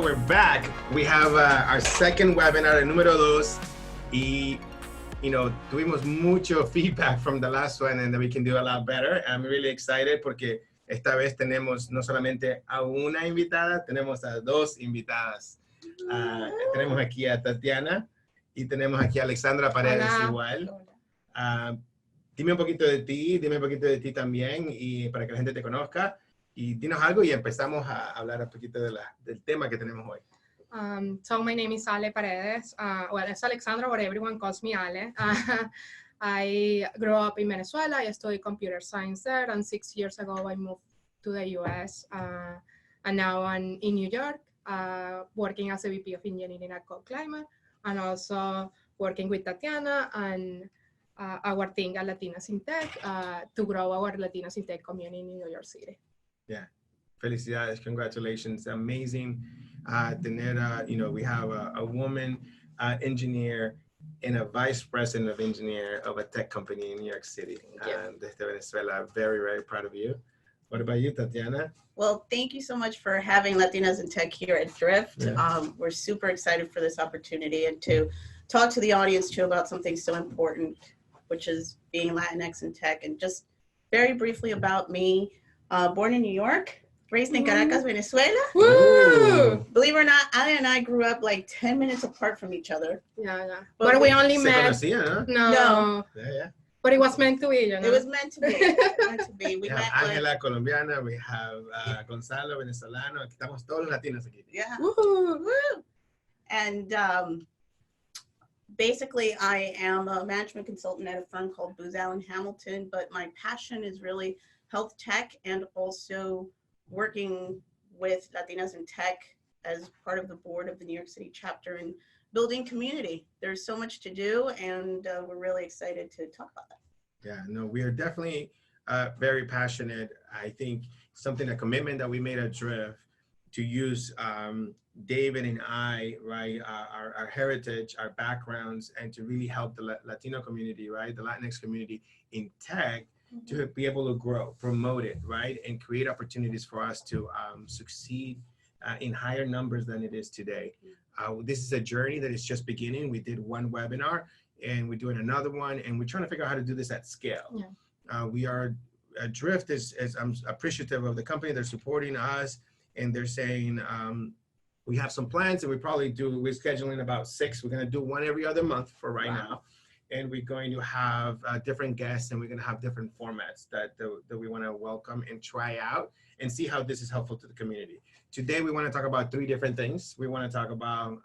So we're back. We have our second webinar, el número 2, y tuvimos mucho feedback from the last one and that we can do a lot better. I'm really excited porque esta vez tenemos no solamente a una invitada, tenemos a 2 invitadas. Tenemos aquí a Tatiana y tenemos aquí a Alexandra Paredes. Hola. Igual. Dime un poquito de ti también y para que la gente te conozca. Y dinos algo y empezamos a hablar un poquito del tema que tenemos hoy. So my name is Ale Paredes. Well, it's Alexandra, but everyone calls me Ale. I grew up in Venezuela. I studied computer science there, and 6 years ago I moved to the US. And now I'm in New York, working as a VP of Engineering at Cold Climate, and also working with Tatiana and our team at Latinx in Tech to grow our Latinx in Tech community in New York City. Yeah, felicidades, congratulations, amazing. We have a woman engineer and a vice president of engineer of a tech company in New York City. Desde Venezuela, very, very proud of you. What about you, Tatiana? Well, thank you so much for having Latinas in Tech here at Drift. Yeah. We're super excited for this opportunity and to talk to the audience too about something so important, which is being Latinx in tech. And just very briefly about me. Born in New York, raised in Caracas, Venezuela. Woo! Believe it or not, Ali and I grew up like 10 minutes apart from each other. Yeah. But we only met. Conocía, No. Yeah. But it was meant to be, It was meant to be. We have Angela, colombiana. We have Gonzalo, venezolano. Estamos todos los latinos aquí. Yeah. Woo! And basically, I am a management consultant at a firm called Booz Allen Hamilton, but my passion is really health tech and also working with Latinas in Tech as part of the board of the New York City chapter and building community. There's so much to do, and we're really excited to talk about that. Yeah, no, we are definitely very passionate. I think a commitment that we made at Drift to use David and I, right, our heritage, our backgrounds, and to really help the Latino community, right, the Latinx community in tech, to be able to grow, promote it, right, and create opportunities for us to succeed in higher numbers than it is today. This is a journey that is just beginning. We did one webinar, and we're doing another one, and we're trying to figure out how to do this at scale. Yeah. We are, Drift is I'm appreciative of the company. They're supporting us, and they're saying, we have some plans, and we're scheduling about 6. We're going to do one every other month for right now. And we're going to have different guests, and we're going to have different formats that we want to welcome and try out and see how this is helpful to the community. Today, we want to talk about 3 different things. We want to talk about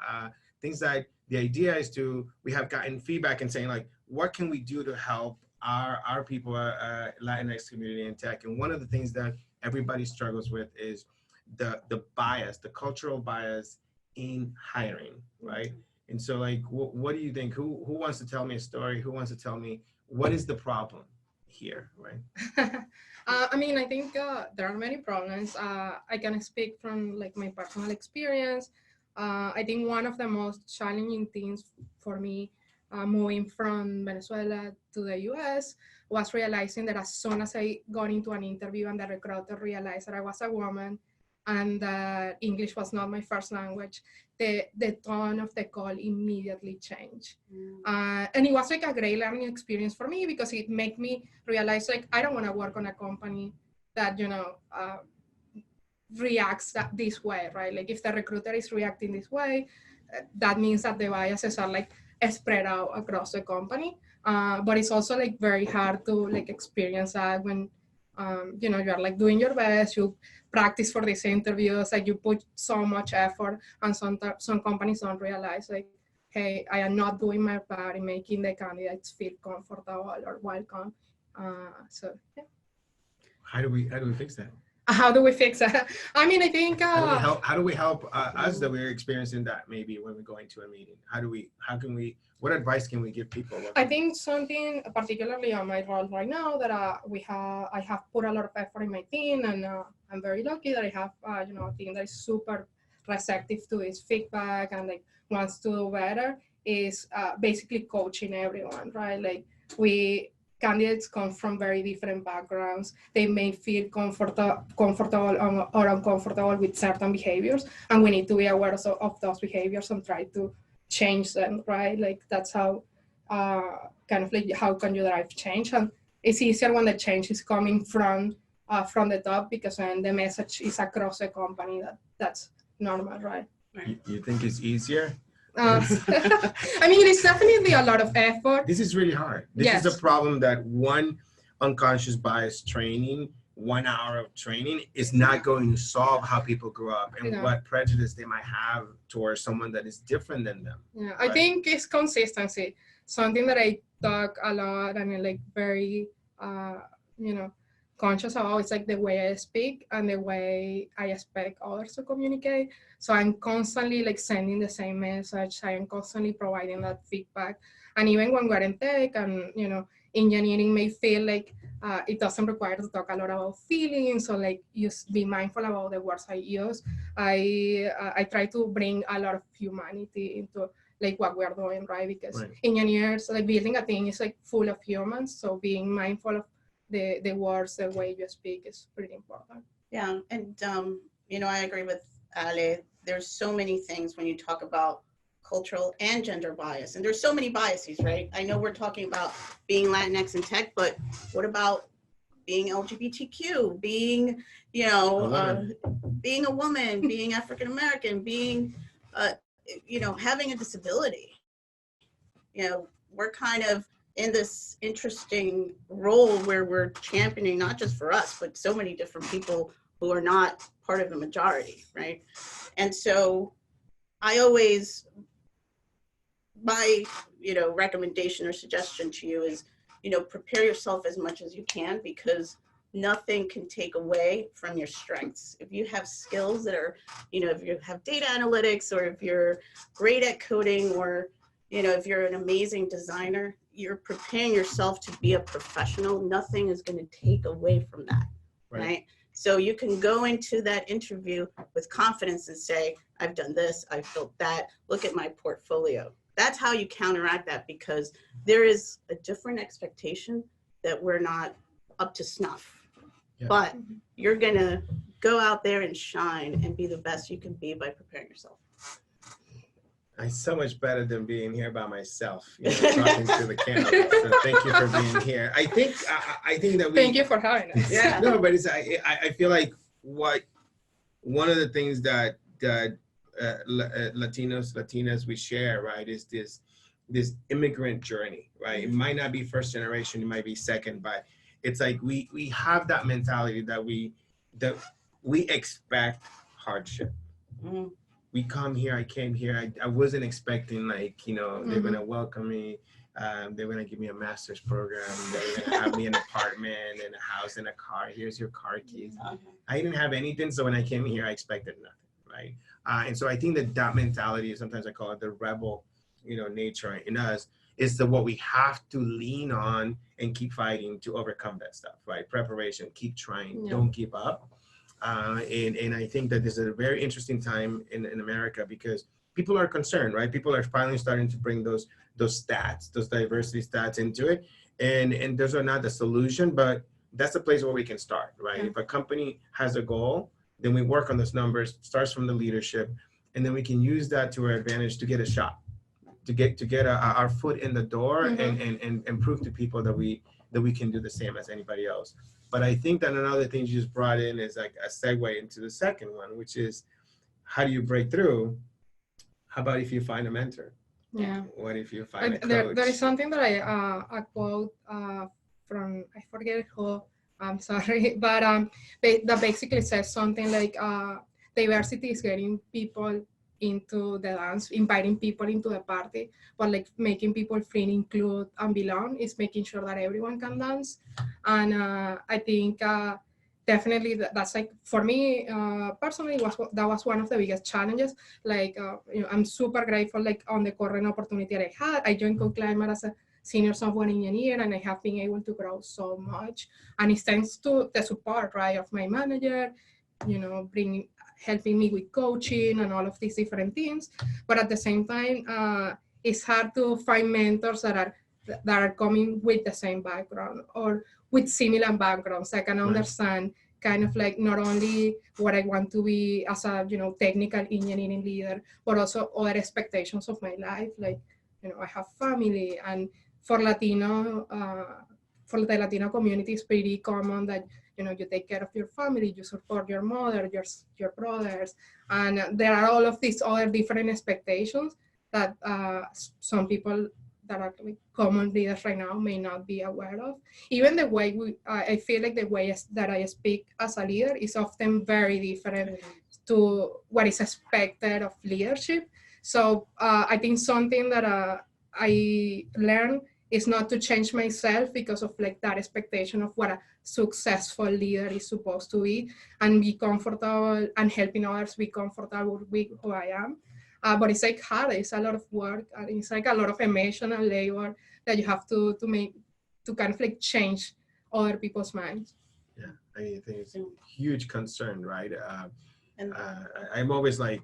things that the idea is we have gotten feedback and saying, like, what can we do to help our people, Latinx community in tech? And one of the things that everybody struggles with is the bias, the cultural bias in hiring, right? And so, like, what do you think? Who wants to tell me a story? Who wants to tell me what is the problem here, right? I mean, I think there are many problems. I can speak from like my personal experience. I think one of the most challenging things for me moving from Venezuela to the US was realizing that as soon as I got into an interview and the recruiter realized that I was a woman and that English was not my first language, the tone of the call immediately changed. And it was like a great learning experience for me because it made me realize, like, I don't want to work on a company that, reacts this way, right? Like, if the recruiter is reacting this way, that means that the biases are like spread out across the company. But it's also like very hard to like experience that when you're like doing your best, you practice for these interviews, like you put so much effort, and some companies don't realize, like, hey, I am not doing my part in making the candidates feel comfortable or welcome. So yeah. How do we fix that? How do we fix that? I mean, I think how do we help us that we're experiencing that maybe when we go into a meeting? What advice can we give people? I think something particularly on my role right now that I have put a lot of effort in my team, and I'm very lucky that I have a team that is super receptive to this feedback and like wants to do better, is basically coaching everyone, right? Like we candidates come from very different backgrounds. They may feel comfortable or uncomfortable with certain behaviors, and we need to be aware of those behaviors and try to change them, right? Like that's how, kind of like how can you drive change? And it's easier when the change is coming from the top, because when the message is across the company, that's normal, right? You think it's easier? I mean, it's definitely a lot of effort. This is really hard. This is a problem that one unconscious bias training, 1 hour of training is not going to solve how people grow up and what prejudice they might have towards someone that is different than them. Yeah, right? I think it's consistency. Something that I talk a lot and like very, conscious about. It's like the way I speak and the way I expect others to communicate. So I'm constantly like sending the same message. I am constantly providing that feedback. And even when we're in tech and, engineering may feel like it doesn't require to talk a lot about feelings, or like just be mindful about the words I use. I try to bring a lot of humanity into like what we're doing, right? Because engineers, like building a thing is like full of humans. So being mindful of the words, the way you speak is pretty important. Yeah, and I agree with Ale. There's so many things when you talk about cultural and gender bias, and there's so many biases, right? I know we're talking about being Latinx in tech, but what about being LGBTQ, being, being a woman, being African American, being, having a disability? We're kind of in this interesting role where we're championing not just for us, but so many different people who are not part of the majority, right? And so I always, my, recommendation or suggestion to you is, prepare yourself as much as you can, because nothing can take away from your strengths. If you have skills that are, if you have data analytics, or if you're great at coding, or, if you're an amazing designer, you're preparing yourself to be a professional. Nothing is going to take away from that, right? So you can go into that interview with confidence and say, I've done this, I've built that, look at my portfolio. That's how you counteract that, because there is a different expectation that we're not up to snuff. Yeah. But you're going to go out there and shine and be the best you can be by preparing yourself. I'm so much better than being here by myself, talking to the camera. So thank you for being here. I think that thank you for having us. Yeah. No, but it's I feel like one of the things that Latinas we share, right, is this immigrant journey, right? It might not be first generation, it might be second, but it's like we have that mentality that we expect hardship. Mm-hmm. We come here, I came here, I wasn't expecting like, they're gonna welcome me, they're gonna give me a master's program, they're gonna have me an apartment and a house and a car, here's your car keys. I didn't have anything, so when I came here, I expected nothing, right? And so I think that mentality, sometimes I call it the rebel, nature in us, is what we have to lean on and keep fighting to overcome that stuff, right? Preparation, keep trying, don't give up. And I think that this is a very interesting time in America, because people are concerned, right? People are finally starting to bring those stats, those diversity stats into it. And those are not the solution, but that's the place where we can start, right? Yeah. If a company has a goal, then we work on those numbers, starts from the leadership, and then we can use that to our advantage to get a shot, to get our foot in the door, and prove to people that we can do the same as anybody else. But I think that another thing you just brought in is like a segue into the second one, which is, how do you break through? How about if you find a mentor? Yeah. What if you find a coach? There is something that I quote from, I forget who, I'm sorry, but that basically says something like, diversity is getting people into the dance, inviting people into the party, but like making people feel include and belong is making sure that everyone can dance. And I think definitely that's like, for me personally, that was one of the biggest challenges. Like I'm super grateful like on the current opportunity that I had. I joined CodeClimate as a senior software engineer, and I have been able to grow so much, and it's thanks to the support, right, of my manager, helping me with coaching and all of these different things. But at the same time, it's hard to find mentors that are that are coming with the same background or with similar backgrounds. I can understand kind of like not only what I want to be as a, technical engineering leader, but also other expectations of my life. Like, I have family, and for for the Latino community, it's pretty common that, you take care of your family, you support your mother, your brothers, and there are all of these other different expectations that some people that are like common leaders right now may not be aware of. Even the way I feel like the way that I speak as a leader is often very different to what is expected of leadership. So I think something that I learned is not to change myself because of like that expectation of what a successful leader is supposed to be, and be comfortable and helping others be comfortable with who I am. But it's like hard. It's a lot of work, and it's like a lot of emotional labor that you have to make to kind of like change other people's minds. Yeah, I think it's a huge concern, right? I'm always like,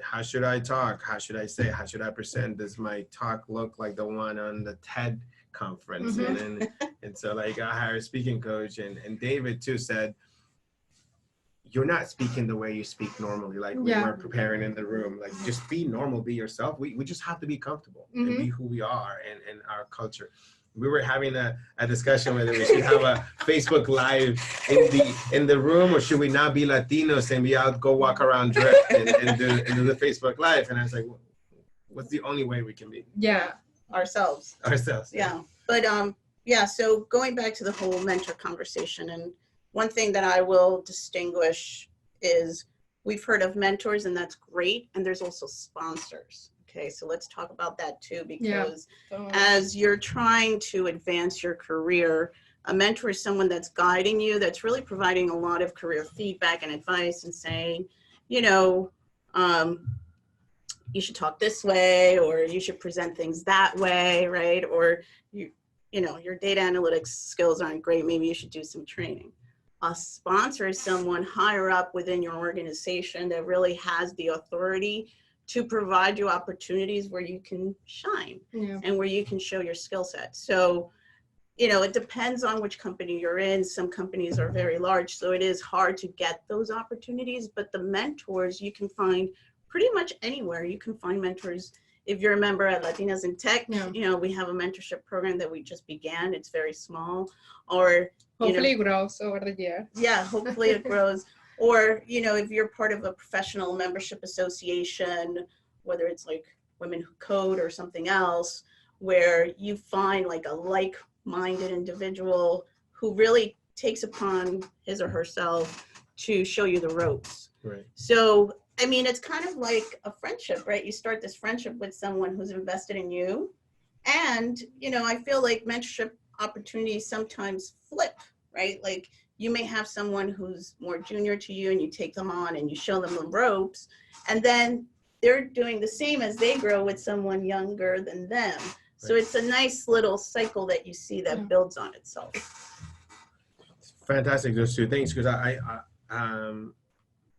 how should I talk? How should I say? How should I present? Does my talk look like the one on the TED conference? And so like I hired a speaking coach, and David too said, you're not speaking the way you speak normally. Like we were preparing in the room, like just be normal, be yourself. We just have to be comfortable and be who we are and our culture. We were having a discussion whether we should have a Facebook Live in the room, or should we not be Latinos and be out, go walk around drift and do the Facebook Live. And I was like, well, what's the only way we can be? Yeah. Ourselves. Yeah. But so going back to the whole mentor conversation, and one thing that I will distinguish is we've heard of mentors, and that's great. And there's also sponsors. Okay, so let's talk about that too, because as you're trying to advance your career, a mentor is someone that's guiding you, that's really providing a lot of career feedback and advice and saying, you should talk this way, or you should present things that way, right? Or your data analytics skills aren't great, maybe you should do some training. A sponsor is someone higher up within your organization that really has the authority to provide you opportunities where you can shine and where you can show your skill set. So, it depends on which company you're in. Some companies are very large, so it is hard to get those opportunities, but the mentors you can find pretty much anywhere. You can find mentors. If you're a member at Latinas in Tech, we have a mentorship program that we just began. It's very small, or hopefully it grows over the year. Yeah, hopefully it grows. Or, if you're part of a professional membership association, whether it's like Women Who Code or something else, where you find like a like-minded individual who really takes upon his or herself to show you the ropes. Right. So, it's kind of like a friendship, right? You start this friendship with someone who's invested in you. And, I feel like mentorship opportunities sometimes flip, right? Like, you may have someone who's more junior to you and you take them on and you show them the ropes, and then they're doing the same as they grow with someone younger than them. So it's a nice little cycle that you see that builds on itself. Fantastic, those two things, because I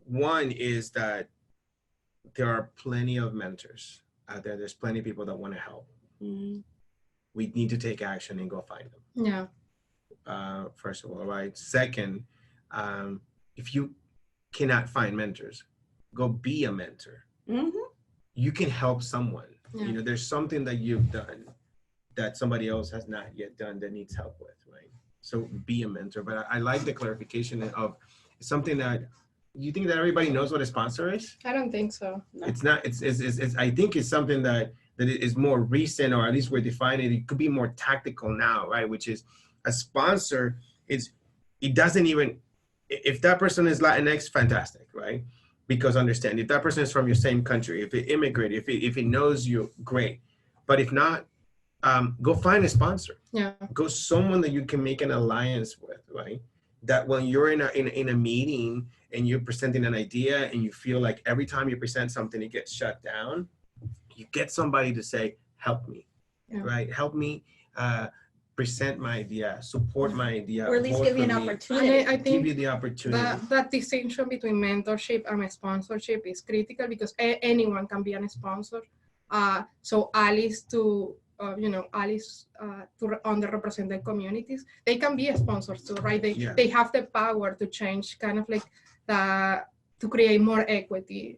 one is that there are plenty of mentors out there. There's plenty of people that want to help. Mm-hmm. We need to take action and go find them. Yeah. First of all, right? Second, if you cannot find mentors, go be a mentor. Mm-hmm. You can help someone. Yeah. There's something that you've done that somebody else has not yet done that needs help with, right? So be a mentor. But I like the clarification of something that you think that everybody knows what a sponsor is. I don't think so. No. It's not. It's I think it's something that is more recent, or at least we're defining it. It could be more tactical now, right? Which is, a sponsor it doesn't even, if that person is Latinx, fantastic, right? Because understand, if that person is from your same country, if it immigrated, if it knows you, great. But if not, go find a sponsor. Yeah. Go someone that you can make an alliance with, right? That when you're in a meeting and you're presenting an idea and you feel like every time you present something, it gets shut down, you get somebody to say, help me, right? Help me present my idea, support my idea. Or at least give you an opportunity. I think give you the opportunity. That distinction between mentorship and sponsorship is critical, because anyone can be a sponsor. So Alice, to allies to underrepresented communities, they can be sponsors too, right? Yeah. They have the power to change kind of like to create more equity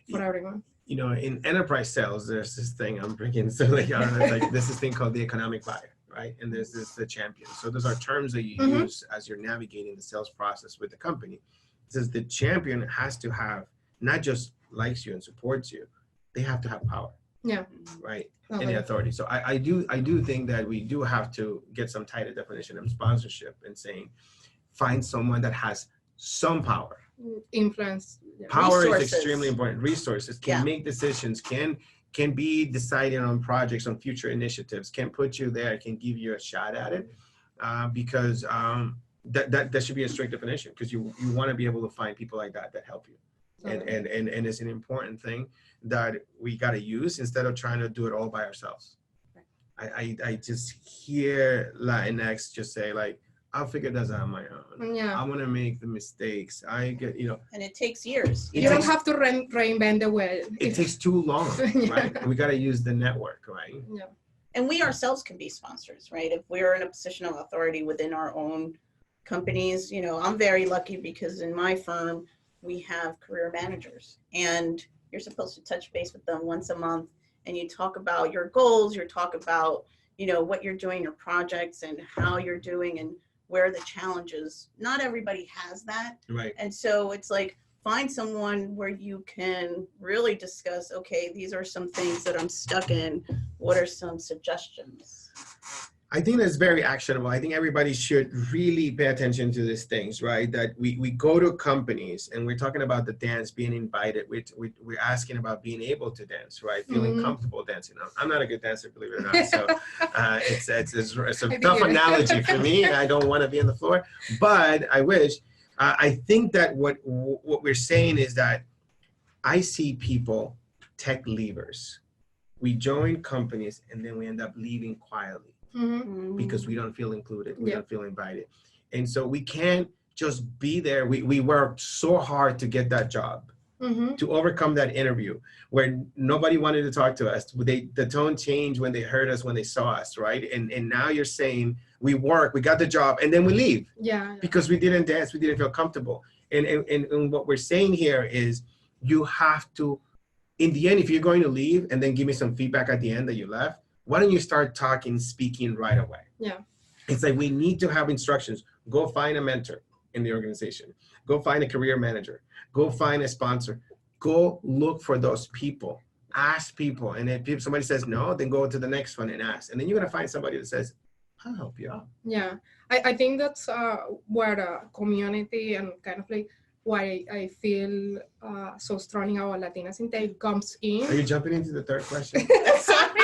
for everyone. In enterprise sales, there's this thing I'm bringing. So like, I don't know, it's like this thing called the economic buyer, right? And there's the champion. So those are terms that you use as you're navigating the sales process with the company. It says the champion has to have not just likes you and supports you, they have to have power. Yeah. Right. Okay. And the authority. So I do think that we do have to get some tighter definition of sponsorship and saying, find someone that has some power. Influence. Yeah. Power Resources. is extremely important. Resources can make decisions, can be deciding on projects, on future initiatives, can put you there, can give you a shot at it, because that should be a strict definition, because you want to be able to find people like that help you. And it's an important thing that we got to use instead of trying to do it all by ourselves. I just hear Latinx just say like, I'll figure this out on my own. Yeah. I want to make the mistakes. I get, and it takes years. You don't have to reinvent the wheel. It takes too long, right? We got to use the network, right? Yeah. And we ourselves can be sponsors, right? If we're in a position of authority within our own companies, I'm very lucky because in my firm, we have career managers, and you're supposed to touch base with them once a month, and you talk about your goals, you talk about, what you're doing, your projects, and how you're doing, and where are the challenges. Not everybody has that. Right. And so it's like, find someone where you can really discuss, okay, these are some things that I'm stuck in. What are some suggestions? I think that's very actionable. I think everybody should really pay attention to these things, right? That we go to companies and we're talking about the dance, being invited. We're asking about being able to dance, right? Feeling comfortable dancing. I'm not a good dancer, believe it or not. So it's a tough analogy for me. I don't want to be on the floor, but I wish. I think that what we're saying is that I see people, tech leavers. We join companies and then we end up leaving quietly. Because we don't feel included, we don't feel invited. And so we can't just be there. We worked so hard to get that job, to overcome that interview where nobody wanted to talk to us. The tone changed when they heard us, when they saw us, right? And now you're saying we got the job, and then we leave. Yeah. Because we didn't dance, we didn't feel comfortable. And what we're saying here is you have to, in the end, if you're going to leave and then give me some feedback at the end that you left, why don't you start speaking right away? Yeah. It's like we need to have instructions. Go find a mentor in the organization. Go find a career manager. Go find a sponsor. Go look for those people. Ask people. And if somebody says no, then go to the next one and ask. And then you're going to find somebody that says, I'll help you out. Yeah. I think that's where the community and kind of like why I feel so strong in our Latinas intake comes in. Are you jumping into the third question? Sorry.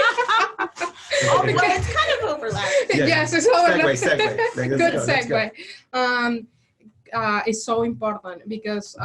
Oh, well, it's kind of overlapping. Yes, it's overlapping. Segue. Good segue. It's so important because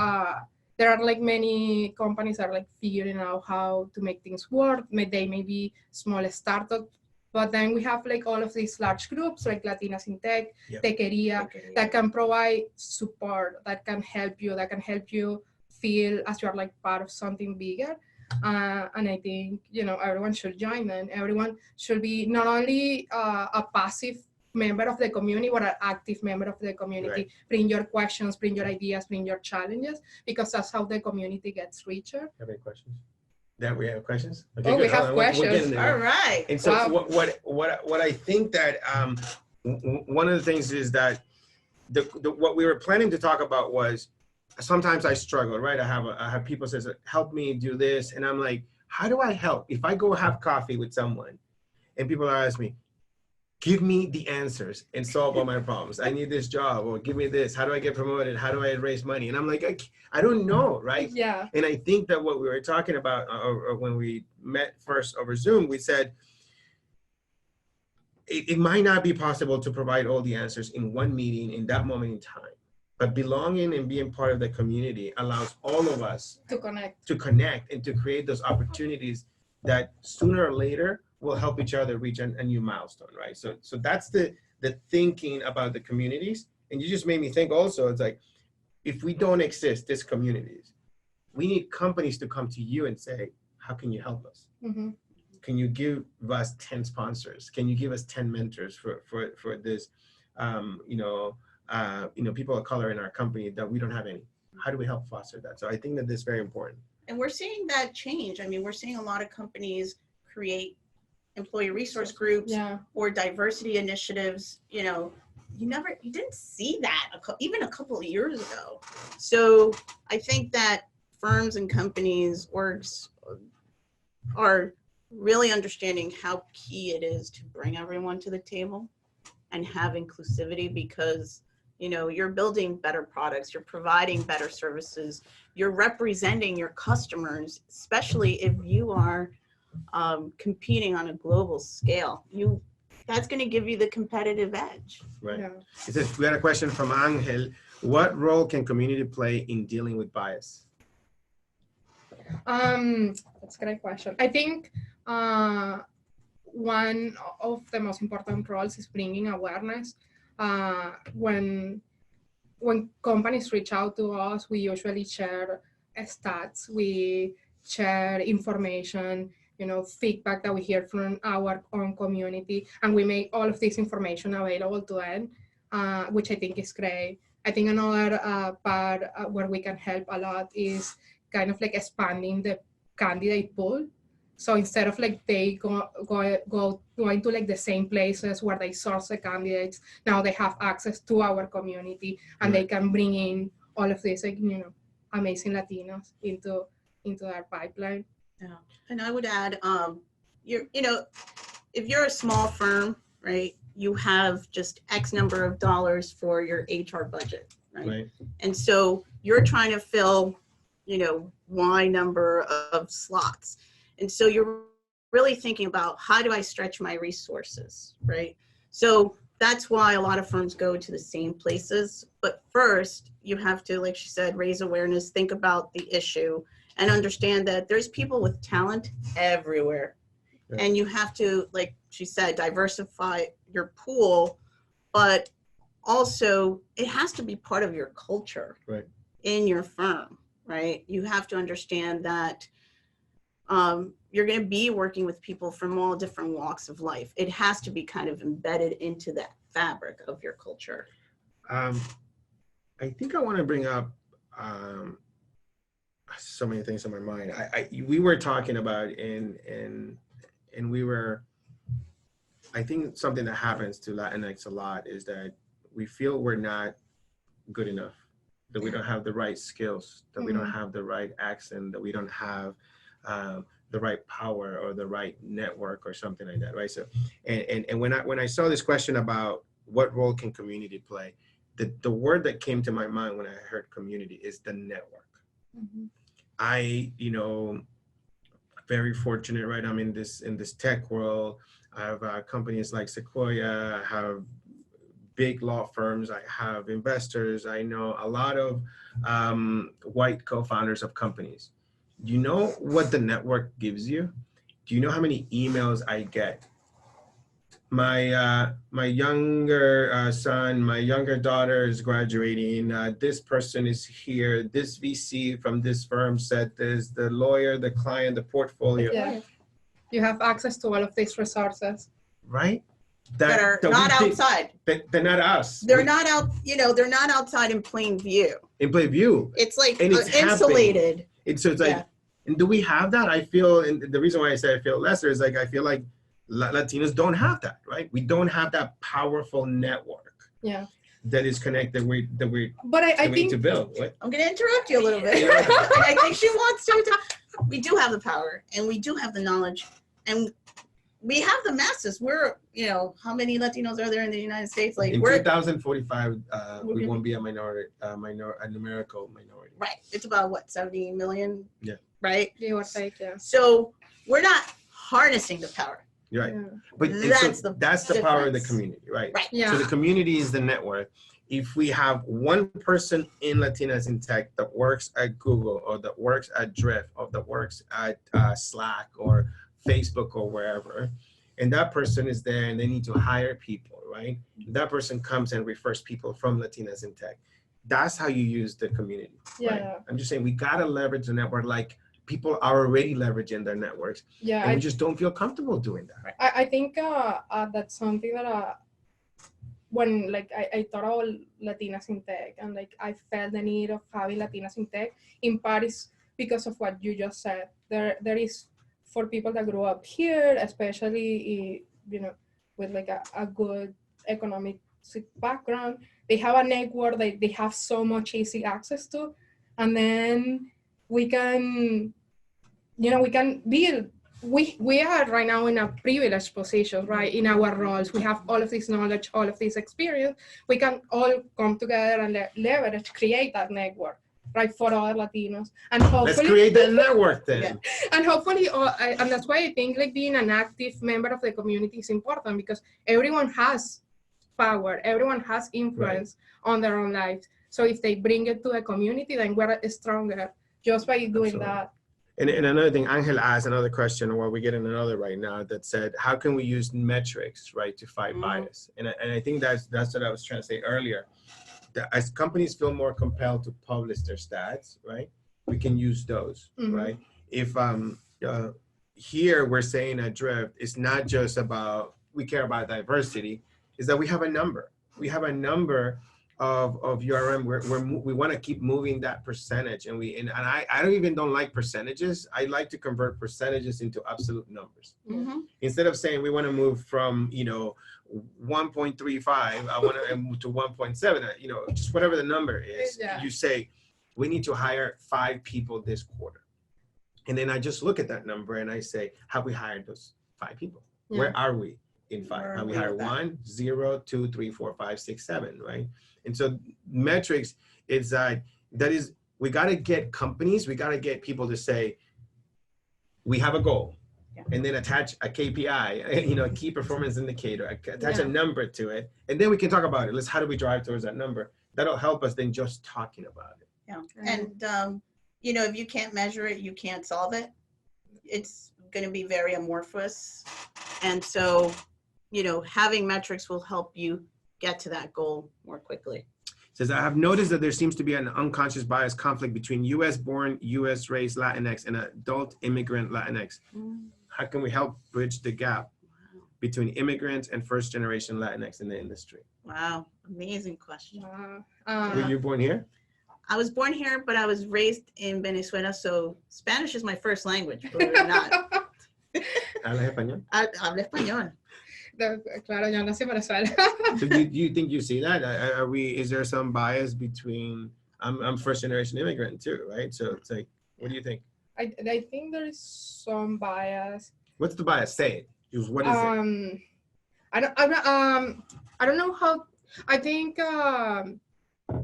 there are like many companies that are like figuring out how to make things work. They may be small startups, but then we have like all of these large groups like Latinas in Tech, Techeria, that can provide support, that can help you feel as you're like part of something bigger. And I think, everyone should join them. Everyone should be not only a passive member of the community, but an active member of the community. Right. Bring your questions, bring your ideas, bring your challenges, because that's how the community gets richer. Have any questions? Yeah, we have questions? Okay, we have questions. All right. And so what I think that one of the things is that what we were planning to talk about was, sometimes I struggle, right? I have people says, help me do this. And I'm like, how do I help? If I go have coffee with someone and people ask me, give me the answers and solve all my problems. I need this job, or give me this. How do I get promoted? How do I raise money? And I'm like, I don't know, right? Yeah. And I think that what we were talking about, or when we met first over Zoom, we said, it might not be possible to provide all the answers in one meeting in that moment in time. But belonging and being part of the community allows all of us to connect and to create those opportunities that sooner or later will help each other reach a new milestone, right? So that's the thinking about the communities. And you just made me think also, it's like, if we don't exist, these communities, we need companies to come to you and say, how can you help us? Can can you give us 10 sponsors? Can you give us 10 mentors for this, people of color in our company that we don't have any? How do we help foster that? So I think that this is very important. And we're seeing that change. I mean, we're seeing a lot of companies create employee resource groups or diversity initiatives. You didn't see that even a couple of years ago. So I think that firms and companies, orgs are really understanding how key it is to bring everyone to the table and have inclusivity, because you're building better products, you're providing better services, you're representing your customers, especially if you are competing on a global scale. That's going to give you the competitive edge. Right. It says, we got a question from Angel. What role can community play in dealing with bias? That's a great question. I think one of the most important roles is bringing awareness. When companies reach out to us, we usually share stats, we share information, feedback that we hear from our own community, and we make all of this information available to them, which I think is great. I think another part where we can help a lot is kind of like expanding the candidate pool. So instead of like they going to like the same places where they source the candidates, now they have access to our community, and they can bring in all of these amazing Latinos into their pipeline. Yeah, and I would add, if you're a small firm, right, you have just X number of dollars for your HR budget, right? And so you're trying to fill, Y number of slots. And so you're really thinking about, how do I stretch my resources, right? So that's why a lot of firms go to the same places. But first, you have to, like she said, raise awareness, think about the issue, and understand that there's people with talent everywhere. Yeah. And you have to, like she said, diversify your pool, but also it has to be part of your culture in your firm, right? You have to understand that you're going to be working with people from all different walks of life. It has to be kind of embedded into that fabric of your culture. I think I want to bring up so many things in my mind. We were talking about and we were, I think something that happens to Latinx a lot is that we feel we're not good enough, that we don't have the right skills, that we don't have the right accent, that we don't have the right power or the right network or something like that, right? So, and when I saw this question about what role can community play, the word that came to my mind when I heard community is the network. I, very fortunate, right? I'm in this tech world. I have companies like Sequoia, I have big law firms, I have investors, I know a lot of white co-founders of companies. Do you know what the network gives you? Do you know how many emails I get? My younger son, my younger daughter is graduating. This person is here. This VC from this firm said this. The lawyer, the client, the portfolio. Yeah. You have access to all of these resources. Right? That are not outside. They're not us. They're not out. They're not outside in plain view. In plain view. It's like and it's insulated. So it's like, and do we have that? I feel, and the reason why I say I feel lesser is like I feel like Latinos don't have that, right? We don't have that powerful network. Yeah. That is connected. But I think need to build. What? I'm going to interrupt you a little bit. I think she wants to. We do have the power, and we do have the knowledge, and we have the masses. We're, how many Latinos are there in the United States? Like in 2045, we won't be a minority, a numerical minority. Right. It's about what, 70 million? Yeah. Right. Give or take, yeah. So we're not harnessing the power. Right. Yeah. But that's the power of the community, right? Right. Yeah. So the community is the network. If we have one person in Latinas in Tech that works at Google or that works at Drift or that works at Slack or Facebook or wherever, and that person is there and they need to hire people, right? That person comes and refers people from Latinas in Tech. That's how you use the community. Yeah. Right? I'm just saying we gotta leverage the network like people are already leveraging their networks, Yeah, and we just don't feel comfortable doing that. I think that's something that when like I thought about Latinas in tech, and like I felt the need of having Latinas in tech, in part is because of what you just said. There is, for people that grew up here, especially with like a good economic background, they have a network that they have so much easy access to, and then we can build. We are right now in a privileged position, right? In our roles, we have all of this knowledge, all of this experience. We can all come together and leverage, create that network, right, for other Latinos, and hopefully let's create that network then. Yeah. And hopefully, and that's why I think like being an active member of the community is important, because everyone has power, everyone has influence on their own lives. So if they bring it to the community, then we're stronger just by doing Absolutely. that. And another thing, Angel asked another question, while we get in another right now, that said, how can we use metrics, right, to fight bias? And I think that's what I was trying to say earlier. That as companies feel more compelled to publish their stats, right, we can use those, right? If here we're saying at Drift, it's not just about we care about diversity, is that we have a number. We have a number of URM where we want to keep moving that percentage, and I don't like percentages. I like to convert percentages into absolute numbers. Instead of saying we want to move from 1.35, I want to move to 1.7, just whatever the number is. You say we need to hire 5 people this quarter, and then I just look at that number and I say, have we hired those 5 people? Where are we in 5? Have we hired 1, 0, 2, 3, 4, 5, 6, 7, right? And so metrics is that is, we got to get companies, we got to get people to say, we have a goal, and then attach a KPI, a key performance indicator, attach a number to it, and then we can talk about it. How do we drive towards that number? That'll help us than just talking about it. Yeah, and if you can't measure it, you can't solve it. It's going to be very amorphous, and so having metrics will help you get to that goal more quickly. It says, I have noticed that there seems to be an unconscious bias conflict between US-born, US-raised Latinx and adult immigrant Latinx. How can we help bridge the gap between immigrants and first-generation Latinx in the industry? Wow, amazing question. Were you born here? I was born here, but I was raised in Venezuela, so Spanish is my first language, believe it or not. ¿Hablas español? Hablo español. Claro, yo nací en Venezuela. So do you think you see that? Is there some bias between, I'm first generation immigrant too, right? So it's like, what do you think? I think there is some bias. What's the bias? Say it. What is it? I don't know how. I think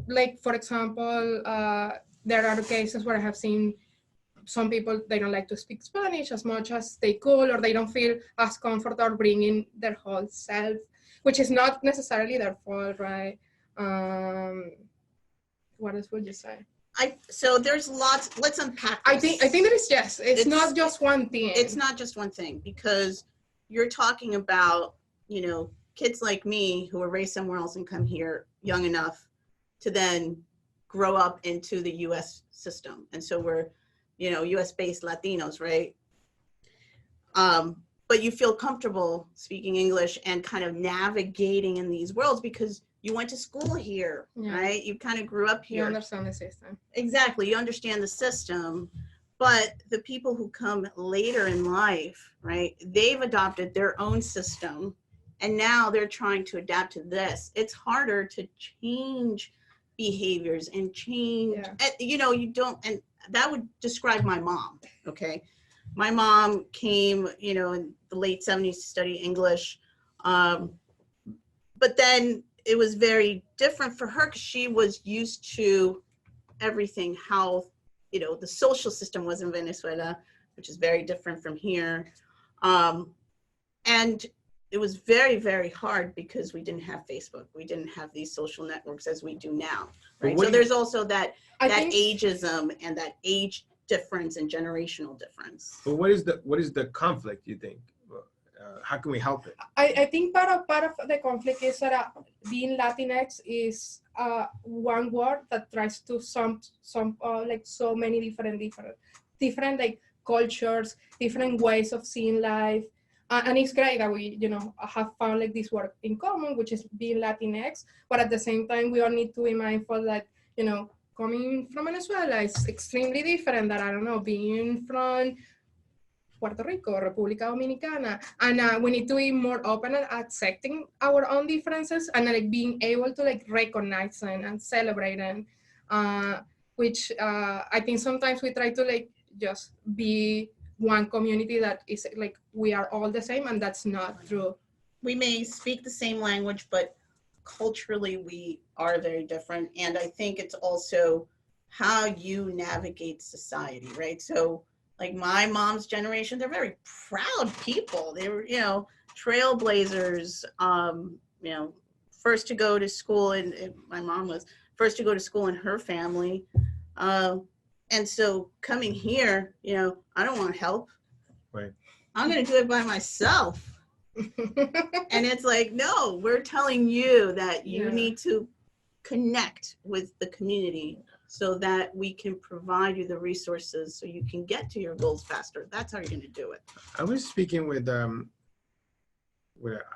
like, for example, there are cases where I have seen some people, they don't like to speak Spanish as much as they could, or they don't feel as comfortable bringing their whole self, which is not necessarily their fault, right? What else would you say? So there's lots. Let's unpack this. I think there is, yes. It's not just one thing. It's not just one thing, because you're talking about, kids like me who were raised somewhere else and come here young enough to then grow up into the U.S. system, and so we're US-based Latinos, right? But you feel comfortable speaking English and kind of navigating in these worlds because you went to school here, right? You kind of grew up here. You understand the system. Exactly, you understand the system. But the people who come later in life, right, they've adopted their own system, and now they're trying to adapt to this. It's harder to change behaviors and change, you don't, and that would describe my mom, okay? My mom came, in the late 70s to study English, but then it was very different for her because she was used to everything, how, the social system was in Venezuela, which is very different from here. And it was very, very hard because we didn't have Facebook. We didn't have these social networks as we do now, right? So there's also that ageism and that age difference and generational difference. But what is the conflict, you think? How can we help it? I think part of the conflict is that being Latinx is one word that tries to sum like so many different different like cultures, different ways of seeing life. And it's great that we, have found like this work in common, which is being Latinx. But at the same time, we all need to be mindful that, coming from Venezuela is extremely different than, I don't know, being from Puerto Rico, República Dominicana. And we need to be more open at accepting our own differences and like being able to like recognize them and celebrate them. Which I think sometimes we try to like just be one community that is like we are all the same, and that's not true. We may speak the same language, but culturally we are very different. And I think it's also how you navigate society, right? So like my mom's generation, they're very proud people. They were, trailblazers, first to go to school, and my mom was first to go to school in her family. And so coming here, I don't want help. Right. I'm going to do it by myself. And it's like, no, we're telling you that you need to connect with the community so that we can provide you the resources so you can get to your goals faster. That's how you're going to do it. I was speaking with I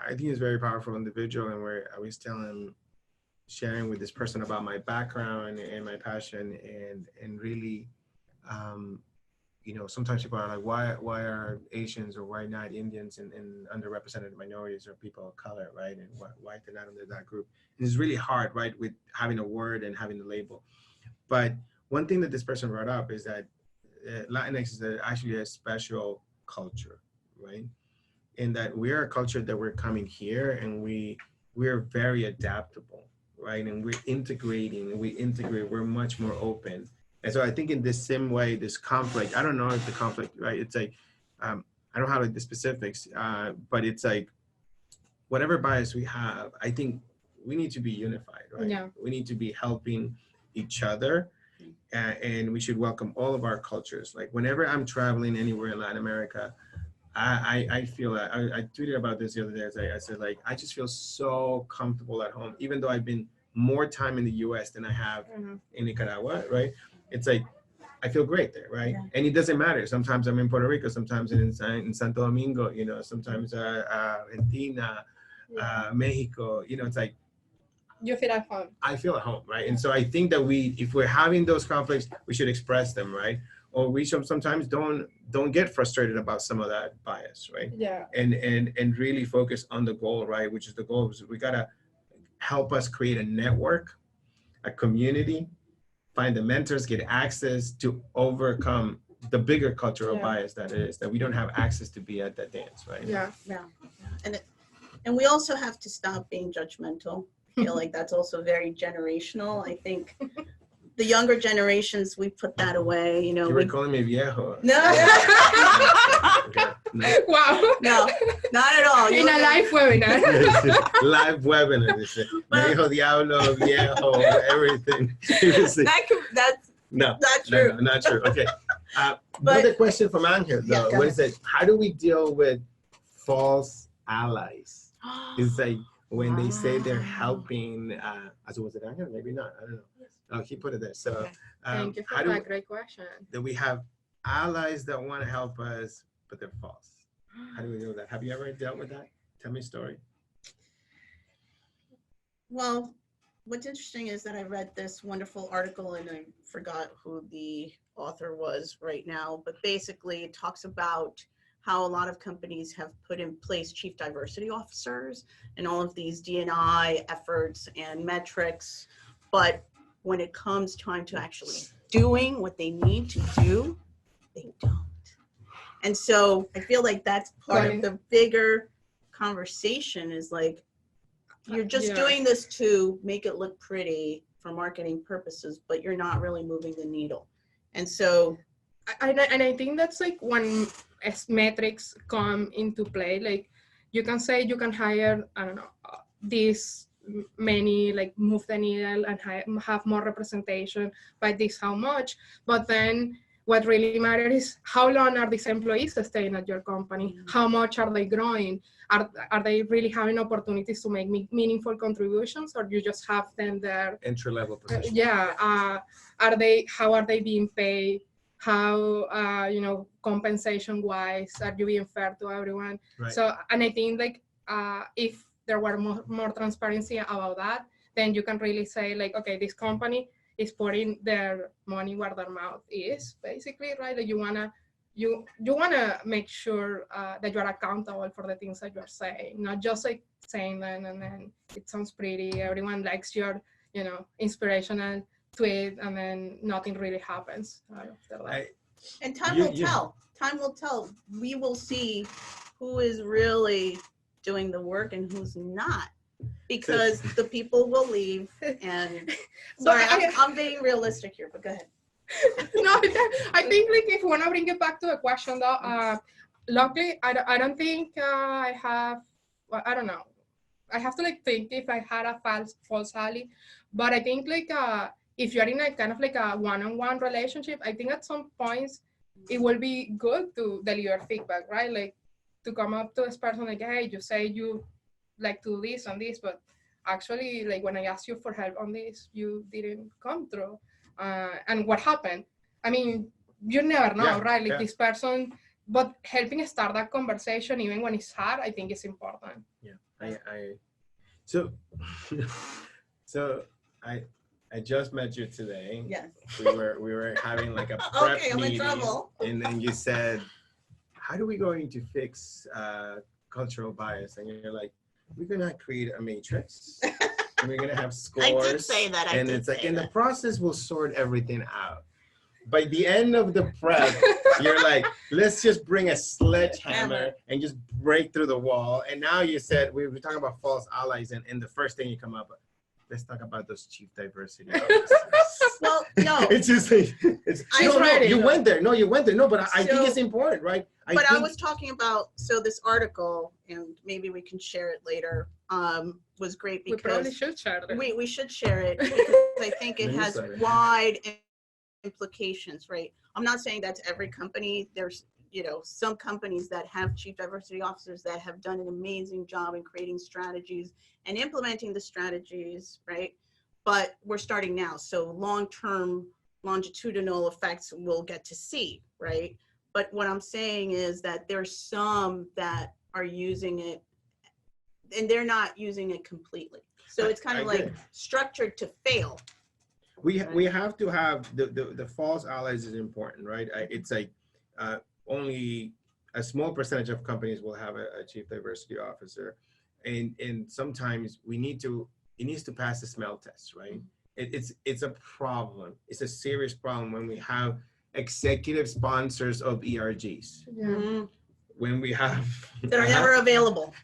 think is very powerful individual, and where I was sharing with this person about my background and my passion, and really, sometimes people are like, why are Asians or why not Indians and underrepresented minorities or people of color, right? And why they're not under that group? And it's really hard, right, with having a word and having a label. But one thing that this person brought up is that Latinx is actually a special culture, right? In that we're a culture that we're coming here, and we're very adaptable, right? And we're integrating, and we're much more open. And so I think in this same way, this conflict, I don't know if the conflict, right? It's like, I don't have like the specifics, but it's like, whatever bias we have, I think we need to be unified, right? Yeah. We need to be helping each other, and we should welcome all of our cultures. Like whenever I'm traveling anywhere in Latin America, I feel that I tweeted about this the other day. I said, like, I just feel so comfortable at home, even though I've been more time in the US than I have in Nicaragua, right? It's like, I feel great there, right? Yeah. And it doesn't matter. Sometimes I'm in Puerto Rico, sometimes in Santo Domingo, sometimes Argentina, Mexico, it's like, you feel at home. I feel at home, right? And so I think that if we're having those conflicts, we should express them, right? Or we should sometimes don't get frustrated about some of that bias, right? Yeah. And really focus on the goal, right? Which is the goal. We gotta help us create a network, a community, find the mentors, get access to overcome the bigger cultural bias that is, that we don't have access to be at that dance, right? Yeah. And we also have to stop being judgmental. I feel like that's also very generational. I think the younger generations, we put that away, You were calling me viejo. No. Okay. No. Wow. No, not at all. In a live webinar. Live webinar. Me dijo diablo, viejo, everything. That's no, not true. No, not true. Okay. Another question from Angel, though. What is it? How do we deal with false allies? It's like when they say they're helping. So was it Angel? Maybe not. I don't know. Oh, he put it there. So, Thank you for that great question. That we have allies that want to help us, but they're false. How do we deal with that? Have you ever dealt with that? Tell me a story. Well, what's interesting is that I read this wonderful article, and I forgot who the author was right now, but basically it talks about how a lot of companies have put in place chief diversity officers and all of these D&I efforts and metrics, but when it comes time to actually doing what they need to do, they don't. And so I feel like that's part of the bigger conversation is like, you're just doing this to make it look pretty for marketing purposes, but you're not really moving the needle. And so I think that's like when metrics come into play. Like you can say you can hire, I don't know, this many, like move the needle and have more representation by this how much, but then what really matters is how long are these employees staying at your company? How much are they growing? Are they really having opportunities to make meaningful contributions, or you just have them there? Entry-level position. How are they being paid? how compensation wise are you being fair to everyone. Right. So, and I think like if there were more transparency about that, then you can really say like, okay, this company is putting their money where their mouth is, basically, right? That you wanna make sure that you're accountable for the things that you're saying, not just like saying them and then it sounds pretty, everyone likes your inspirational tweet, and then nothing really happens after that. And time will tell. Time will tell. We will see who is really doing the work and who's not, because the people will leave. And sorry, I'm being realistic here, but go ahead. No, I think like if we want to bring it back to the question though, luckily I don't think I have. Well, I don't know. I have to like think if I had a false ally, but I think like if you're in a kind of like a one-on-one relationship, I think at some points it will be good to deliver feedback, right? Like to come up to this person like, hey, you say you like to do this and this, but actually like when I asked you for help on this, you didn't come through. And what happened? I mean, you never know, right? Like this person, but helping start that conversation even when it's hard, I think is important. Yeah, so I just met you today. Yes. We were having like a prep okay, I'm meeting, in trouble. And then you said, how are we going to fix cultural bias? And you're like, we're gonna create a matrix. And we're gonna have scores. I did say that. And it's like in the process we'll sort everything out. By the end of the prep, you're like, let's just bring a sledgehammer and just break through the wall. And now you said we were talking about false allies, and the first thing you come up with, let's talk about those chief diversity officers. Well, no. It's just like, you went there. No, you went there. No, but I think it's important, right? I was talking about, so this article, and maybe we can share it later, was great because we probably should share it. We should share it because I think it has wide implications, right? I'm not saying that's every company. There's, some companies that have chief diversity officers that have done an amazing job in creating strategies and implementing the strategies, right? But we're starting now. So long-term longitudinal effects we'll get to see, right? But what I'm saying is that there's some that are using it and they're not using it completely. So it's kind of like structured to fail. We have to have the false allies is important, right? It's like only a small percentage of companies will have a chief diversity officer, and sometimes it needs to pass the smell test, right? It's a problem. It's a serious problem when we have executive sponsors of ERGs. Yeah. Mm-hmm. When we have that are never available.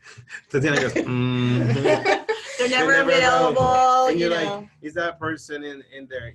Tatiana goes, They're never available. And you're like, is that person in there?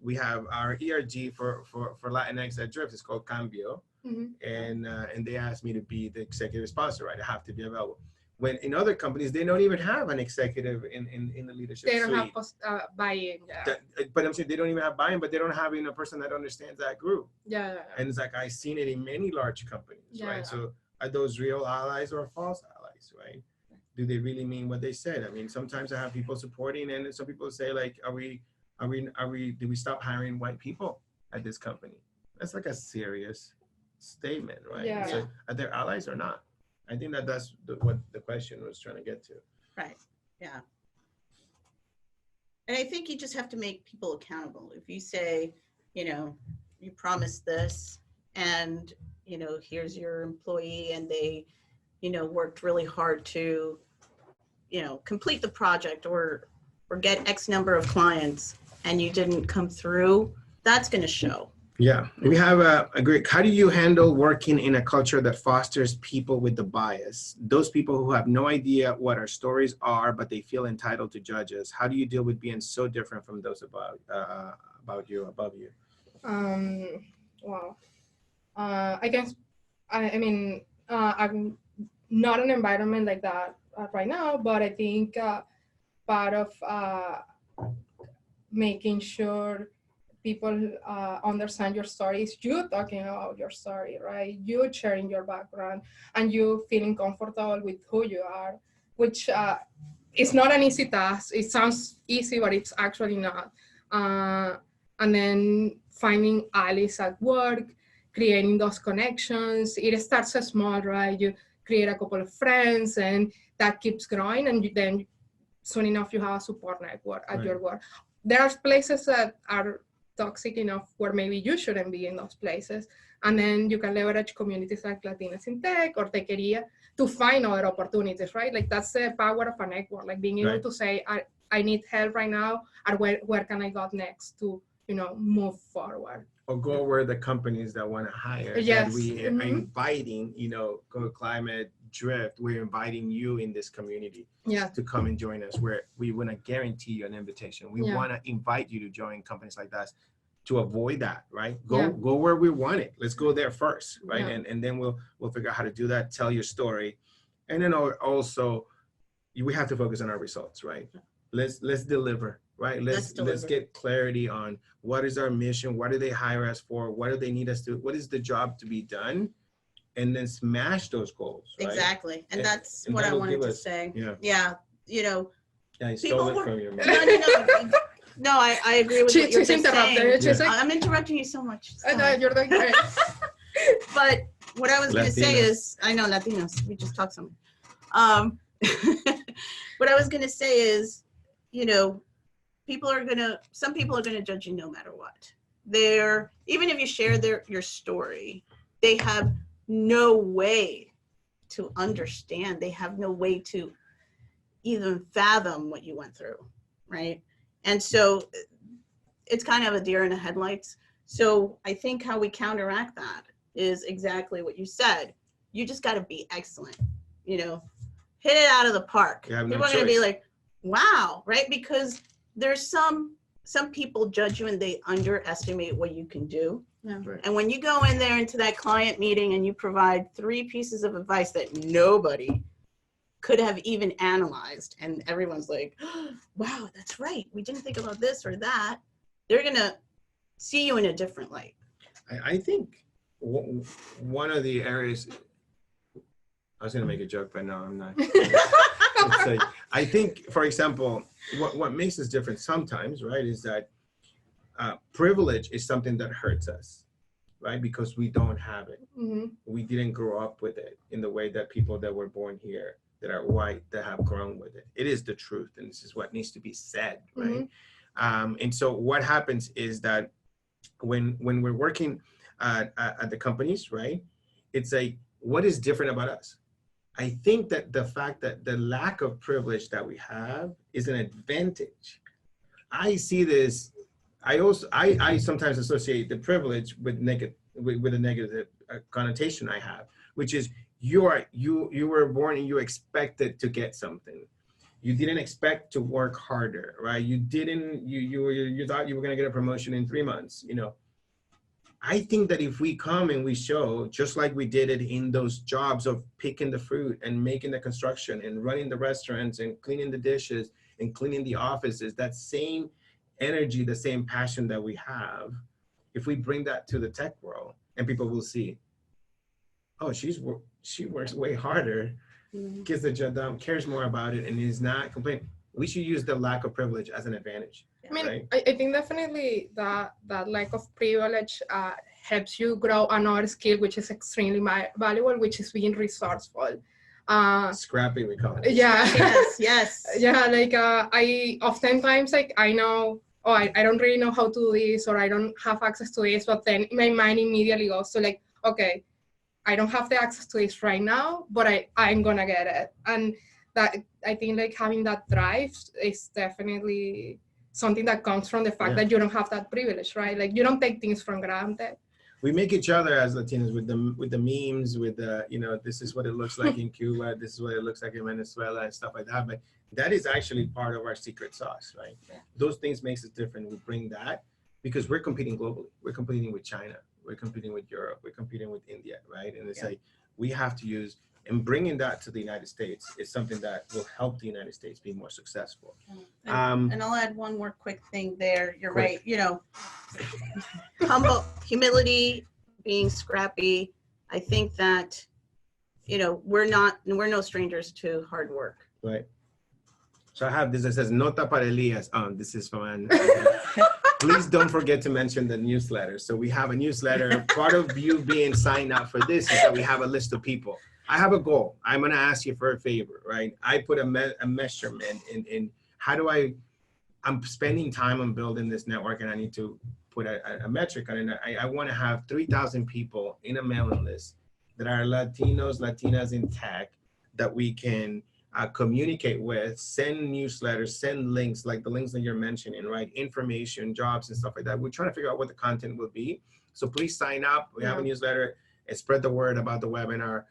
We have our ERG for Latinx at Drift. It's called Cambio, and they asked me to be the executive sponsor. Right, I have to be available. When in other companies they don't even have an executive in the leadership suite. They don't have buy-in. Yeah. But I'm saying they don't even have buy-in, but they don't have even a person that understands that group. Yeah. And it's like I've seen it in many large companies, right? So are those real allies or false allies, right? Do they really mean what they said? I mean, sometimes I have people supporting, and some people say like, do we stop hiring white people at this company? That's like a serious statement, right? Yeah. So are they allies or not? I think that's what the question was trying to get to. Right. Yeah. And I think you just have to make people accountable. If you say, you promised this, and here's your employee, and they, worked really hard to, complete the project or get X number of clients, and you didn't come through, that's going to show. Yeah, we have a great, how do you handle working in a culture that fosters people with the bias? Those people who have no idea what our stories are, but they feel entitled to judge us. How do you deal with being so different from those above you? Wow. I guess, I'm not in an environment like that right now, but I think part of making sure people understand your story is you talking about your story, right? You sharing your background and you feeling comfortable with who you are, which is not an easy task. It sounds easy, but it's actually not. and then finding allies at work, creating those connections. It starts small, right? You create a couple of friends, and that keeps growing, and then soon enough you have a support network at your work. There are places that are toxic enough where maybe you shouldn't be in those places, and then you can leverage communities like Latinas in Tech or Techeria to find other opportunities, right? Like that's the power of a network, like being able to say, I need help right now, or where can I go next to, move forward. Or go where the companies that want to hire, yes. that we are inviting, Go Climate Drift, we're inviting you in this community to come and join us, where we want to guarantee you an invitation. We want to invite you to join companies like that to avoid that, right? Go where we want it. Let's go there first, right? And then we'll figure out how to do that, tell your story. And then also, we have to focus on our results, right? Let's deliver, right? Let's get clarity on what is our mission, what do they hire us for, what do they need us to, what is the job to be done, and then smash those goals, right? Exactly. And that's what I wanted to say. Yeah, I stole it from you, man. No, I agree with what you're saying. Like, I'm interrupting you so much. No, you're doing great. But what I was going to say is, I know Latinos, we just talked some. What I was going to say is, some people are going to judge you no matter what. Even if you share your story, they have no way to understand. They have no way to even fathom what you went through, right? And so it's kind of a deer in the headlights. So I think how we counteract that is exactly what you said. You just got to be excellent, hit it out of the park. People are going to be like, wow, right? Because there's some people judge you and they underestimate what you can do. Yeah. Right. And when you go in there into that client meeting and you provide 3 pieces of advice that nobody could have even analyzed, and everyone's like, oh, wow, that's right, we didn't think about this or that, they're gonna see you in a different light. I think one of the areas, I was gonna make a joke, but no, I'm not. I think, for example, what makes us different sometimes, right, is that privilege is something that hurts us, right? Because we don't have it. Mm-hmm. We didn't grow up with it in the way that people that were born here, that are white, that have grown with it. It is the truth, and this is what needs to be said, right? Mm-hmm. And so what happens is that when we're working at the companies, right, it's like, what is different about us? I think that the fact that the lack of privilege that we have is an advantage. I see this. I sometimes associate the privilege with a negative connotation I have, which is you were born and you expected to get something. You didn't expect to work harder, right? You thought you were going to get a promotion in 3 months. I think that if we come and we show, just like we did it in those jobs of picking the fruit and making the construction and running the restaurants and cleaning the dishes and cleaning the offices, that same energy, the same passion that we have, if we bring that to the tech world, and people will see, oh, she works way harder, gets the job done, cares more about it, and is not complaining. We should use the lack of privilege as an advantage. I mean, right? I think definitely that lack of privilege helps you grow another skill, which is extremely valuable, which is being resourceful. Scrappy, we call it. Yeah. Yes. Yeah, like I oftentimes, like, I know, oh, I don't really know how to do this, or I don't have access to this, but then my mind immediately goes to like, okay, I don't have the access to this right now, but I'm gonna get it. And that, I think, like, having that drive is definitely something that comes from the fact that you don't have that privilege, right? Like, you don't take things for granted. We make each other as Latinos with the memes, with the, this is what it looks like in Cuba, this is what it looks like in Venezuela and stuff like that. But that is actually part of our secret sauce, right? Yeah. Those things makes us different. We bring that because we're competing globally. We're competing with China. We're competing with Europe. We're competing with India, right? And it's like, we have to use, and bringing that to the United States is something that will help the United States be more successful. And I'll add one more quick thing there. You're right. Humble, humility, being scrappy. I think that, we're no strangers to hard work. Right. So I have this that says Nota para Elias. This is from please don't forget to mention the newsletter. So we have a newsletter. Part of you being signed up for this is that we have a list of people. I have a goal. I'm going to ask you for a favor, right? I put a measurement in how do I'm spending time on building this network, and I need to put a metric on it. I want to have 3,000 people in a mailing list that are Latinos, Latinas in tech that we can communicate with, send newsletters, send links like the links that you're mentioning, right? Information, jobs, and stuff like that. We're trying to figure out what the content will be. So please sign up. We have a newsletter and spread the word about the webinar,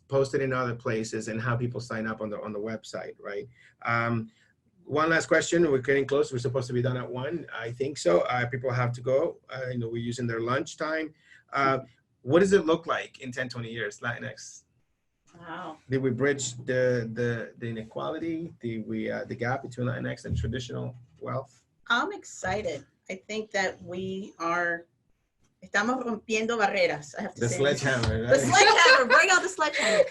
post it in other places, and have people sign up on the website, right? One last question. We're getting close. We're supposed to be done at 1. I think so. People have to go. We're using their lunch time. What does it look like in 10, 20 years, Latinx? Wow. Did we bridge the inequality, the gap between Latinx and traditional wealth? I'm excited. I think that estamos rompiendo barreras, I have to say. The sledgehammer, right? The sledgehammer, bring out the sledgehammer.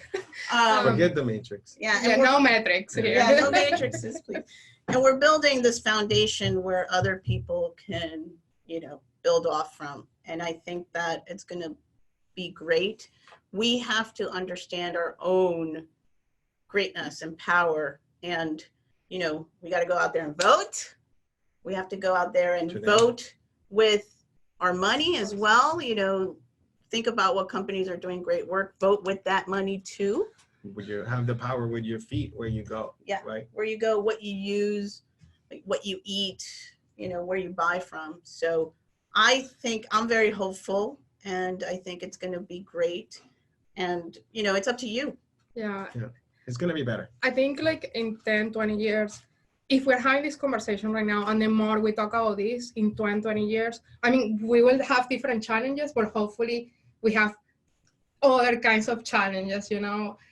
Forget the matrix. No metrics here. Yeah, no matrices, please. And we're building this foundation where other people can, build off from. And I think that it's going to be great. We have to understand our own greatness and power. And, we got to go out there and vote. We have to go out there and vote with our money as well. Think about what companies are doing great work. Vote with that money too. Would you have the power with your feet where you go? Yeah, right. Where you go, what you use, what you eat, where you buy from. So I think I'm very hopeful, and I think it's going to be great. And, it's up to you. Yeah. It's going to be better. I think like in 10, 20 years, if we're having this conversation right now, and the more we talk about this in 20, 20 years, we will have different challenges, but hopefully we have other kinds of challenges,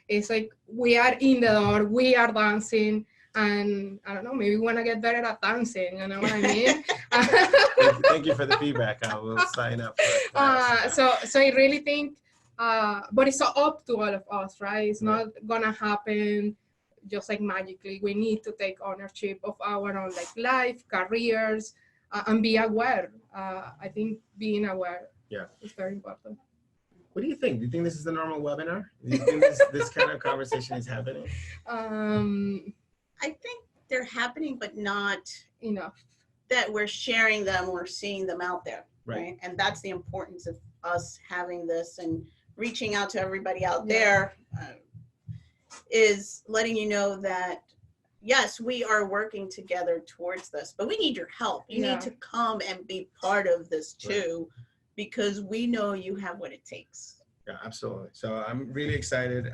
It's like we are in the door, we are dancing, and I don't know, maybe we want to get better at dancing, you know what I mean? Thank you for the feedback. I will sign up for it. So I really think, but it's up to all of us, right? It's not gonna happen just like magically. We need to take ownership of our own life, careers, and be aware. I think being aware is very important. What do you think? Do you think this is the normal webinar? Do you think this kind of conversation is happening? I think they're happening, but not enough. That we're sharing them, we're seeing them out there, right? And that's the importance of us having this and reaching out to everybody out there, is letting you know that, yes, we are working together towards this, but we need your help. You need to come and be part of this too, because we know you have what it takes. Yeah, absolutely. So I'm really excited.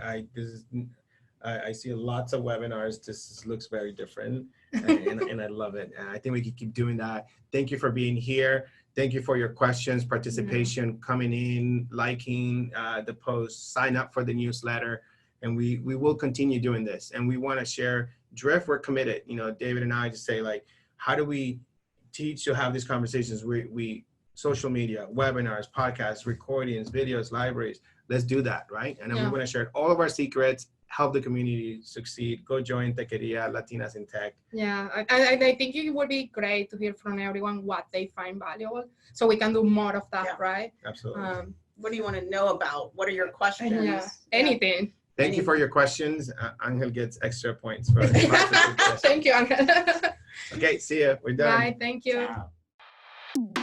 I see lots of webinars. This looks very different, and I love it. And I think we can keep doing that. Thank you for being here. Thank you for your questions, participation, coming in, liking the post, sign up for the newsletter. And we will continue doing this. And we want to share Drift. We're committed. David and I just say, how do we teach to have these conversations? We social media, webinars, podcasts, recordings, videos, libraries. Let's do that, right? And then we want to share all of our secrets, help the community succeed. Go join Techeria, Latinas in Tech. Yeah, I think it would be great to hear from everyone what they find valuable, so we can do more of that, right? Absolutely. What do you want to know about? What are your questions? Anything. Thank you for your questions. Angel gets extra points for Thank you, Angel. Okay, see ya. We're done. Bye, thank you. Ciao.